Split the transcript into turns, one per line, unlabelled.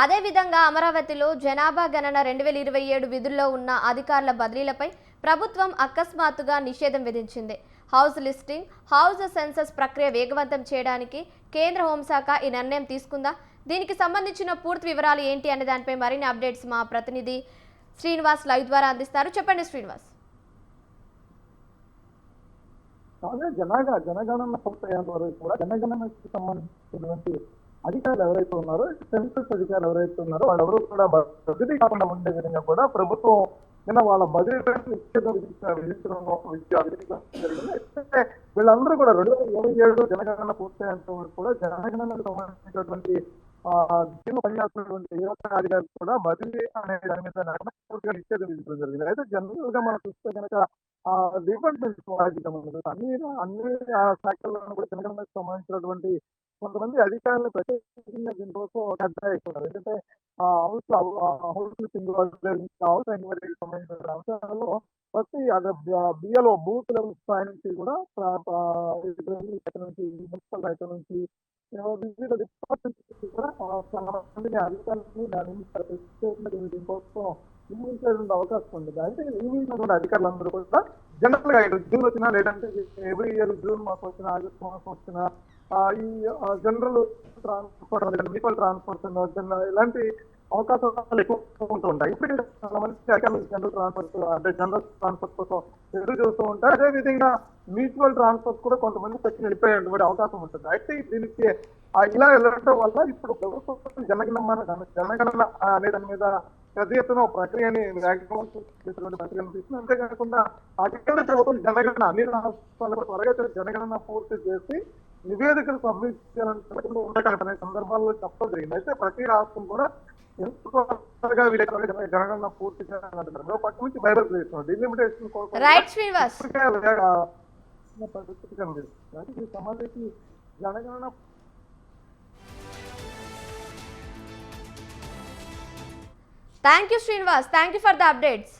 అదేవిధంగా అమరావతిలో జనాభా గణన 2027 విధుల్లో ఉన్న అధికారుల బదిలీలపై ప్రభుత్వం అకస్మాత్తుగా నిషేధం విధించింది. హౌస్ లిస్టింగ్, హౌస్ సెన్సస్ ప్రక్రియ వేగవంతం చేయడానికి కేంద్ర హోంశాఖ ఈ నిర్ణయం తీసుకుందా? దీనికి సంబంధించిన పూర్తి వివరాలు ఏంటి అనే దానిపై మరిన్ని అప్డేట్స్ మా ప్రతినిధి శ్రీనివాస్ లైవ్ ద్వారా అందిస్తారు. చెప్పండి శ్రీనివాస్.
జనగణన పూర్తయ్యేంత వరకు కూడా జనగణనకు సంబంధించినటువంటి అధికారులు ఎవరైతే ఉన్నారో, సెన్సస్ అధికారులు ఎవరైతే ఉన్నారో వాళ్ళెవరూ కూడా బదిలీ కాకుండా ఉండే విధంగా కూడా ప్రభుత్వం నిన్న వాళ్ళ బదిలీపై నిషేధం విధించడం జరిగింది. అయితే వీళ్ళందరూ కూడా 2027 జనగణన పూర్తయ్యేంత వరకు కూడా జనగణనకు సంబంధించినటువంటి దీనిలో పనిచేస్తున్నటువంటి ఏ ఒక్క అధికారులు కూడా బదిలీ అనే దాని మీద పూర్తిగా నిషేధం విధించడం జరిగింది. అయితే జనరల్ గా మనం చూస్తే కనుక డిపార్ట్మెంట్ అన్ని శాఖల్లోనూ కూడా జనగణనకు సంబంధించినటువంటి కొంతమంది అధికారులు ప్రత్యేకంగా దీనికోసం కేటాయిస్తున్నారు. ఎందుకంటే హౌస్ ఎంక్వైరీకి సంబంధించిన అంశాల్లో ప్రతి బిఎల్ఓ బూత్ లెవెల్ స్థాయి నుంచి కూడా నుంచి మున్సిపల్ రైతు నుంచి వివిధ డిపార్ట్మెంట్స్ కూడా చాలా మంది అధికారులని దీనికోసం నియమించేటువంటి అవకాశం ఉంది. అయితే నియమించినటువంటి అధికారులందరూ కూడా జనరల్ గా జూన్ వచ్చినా, లేదంటే ఎవ్రీ ఇయర్ జూన్ మాసం వచ్చిన, ఆగస్ట్ మాసం వచ్చిన ఈ జనరల్ ట్రాన్స్పోర్ట్, మ్యూనిసిపల్ ట్రాన్స్పోర్ట్ ఇలాంటి అవకాశాలు ఎక్కువ ఉంటూ ఉంటాయి. ఇప్పుడు చాలా మంది అధికారులు జనరల్ ట్రాన్స్పోర్ట్ అంటే జనరల్ ట్రాన్స్పోర్ట్ కోసం ఎదురు చూస్తూ ఉంటారు. అదేవిధంగా మ్యూచువల్ ట్రాన్స్పోర్ట్ కూడా కొంతమంది సెక్షన్ వెళ్ళిపోయేటువంటి అవకాశం ఉంటుంది. అయితే దీనికి ఇలా వెళ్ళడం వల్ల ఇప్పుడు ప్రభుత్వం జనగణన అనే దాని మీద పెద్ద ఎత్తున ప్రక్రియని ప్రక్రియను తీసుకుని, అంతేకాకుండా కేంద్ర ప్రభుత్వం జనగణన అన్ని రాష్ట్రాలకు త్వరగా జనగణన పూర్తి చేసి నివేదికలు సబ్మిట్ చేయాలని ఉండకనే సందర్భాల్లో చెప్పడం జరిగింది. అయితే ప్రతి రాష్ట్రం కూడా ఎంత త్వరగా జనగణన పూర్తి చేయాలంటున్నారు. పక్క నుంచి బైబల్ చేస్తున్నారు డిలిమిటేషన్ పరిస్థితి కనిపిస్తుంది. దీనికి సంబంధించి జనగణన
Thank you, Srinivas. Thank you for the updates.